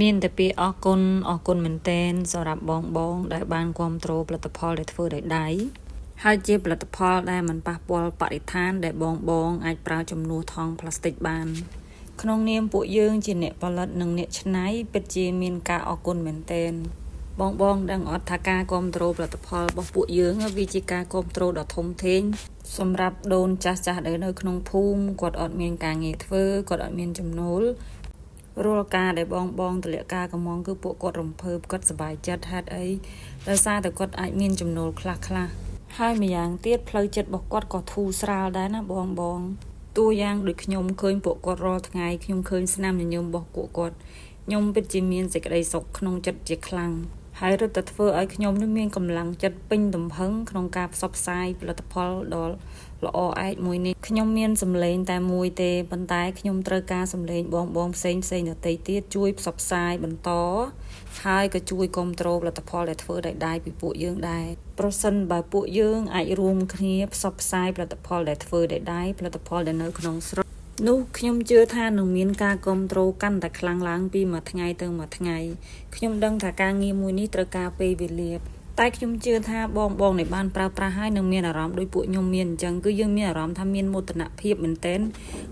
មានតែពីអរគុណមែនទែនសម្រាប់បងដែលបានគ្រប់គ្រងផលិតផលដែលធ្វើដោយដៃហើយជាផលិតផលដែលមិនប៉ះពាល់បរិស្ថានដែលបងអាចប្រើជំនួសថង់ប្លាស្ទិកបានក្នុងនាមពួកយើងជាអ្នកផលិតនិងអ្នកច្នៃពិតជាមានការអរគុណមែនទែនបងដឹងអត់ថាការគ្រប់គ្រងផលិតផលរបស់ពួកយើងវាជាការគ្រប់គ្រងដ៏ធំធេងសម្រាប់ដូនចាស់ដែលនៅក្នុងភូមិគាត់អត់មានការងារធ្វើគាត់អត់មានចំណូលរាល់ការដែលបងទម្លាក់ការកំងគឺពួកគាត់រំភើបគាត់សប្បាយចិត្តហេតុអីដោយសារតែគាត់អាចមានចំណូលខ្លះហើយម្យ៉ាងទៀតផ្លូវចិត្តរបស់គាត់ក៏ធូរស្រាលដែរណាបងតួយ៉ាងដូចខ្ញុំឃើញពួកគាត់រាល់ថ្ងៃខ្ញុំឃើញស្នាមញញឹមរបស់ពួកគាត់ខ្ញុំពិតជាមានសេចក្តីសុខក្នុងចិត្តជាខ្លាំងហើយរឹតតែធ្វើឲ្យខ្ញុំនឹងមានកម្លាំងចិត្តពេញទំហឹងក្នុងការផ្សព្វផ្សាយផលិតផលដ៏ល្អឯកមួយនេះខ្ញុំមានសម្លេងតែមួយទេប៉ុន្តែខ្ញុំត្រូវការសម្លេងបងផ្សេងដទៃទៀតជួយផ្សព្វផ្សាយបន្តហើយក៏ជួយគ្រប់គ្រងផលិតផលដែលធ្វើដោយដៃពីពួកយើងដែរប្រសិនបើពួកយើងអាចរួមគ្នាផ្សព្វផ្សាយផលិតផលដែលធ្វើដោយដៃផលិតផលដែលនៅក្នុងស្រុកនោះខ្ញុំជឿថានឹងមានការគ្រប់គ្រងកាន់តែខ្លាំងឡើងពីមួយថ្ងៃទៅមួយថ្ងៃខ្ញុំដឹងថាការងារមួយនេះត្រូវការពេលវេលាតែខ្ញុំជឿថាបងដែលបានប្រើប្រាស់ហើយនឹងមានអារម្មណ៍ដូចពួកខ្ញុំមានអញ្ចឹងគឺយើងមានអារម្មណ៍ថាមានមោទនភាពមែនទែន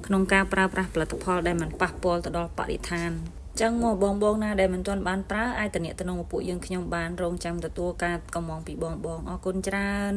ក្នុងការប្រើប្រាស់ផលិតផលដែលមិនប៉ះពាល់ទៅដល់បរិស្ថានចឹងមកបងណាដែលមិនទាន់បានប្រើអាចតំណែងទៅនឹងពួកយើងខ្ញុំបានរងចាំទទួលការកំងពីបងអរគុណច្រើន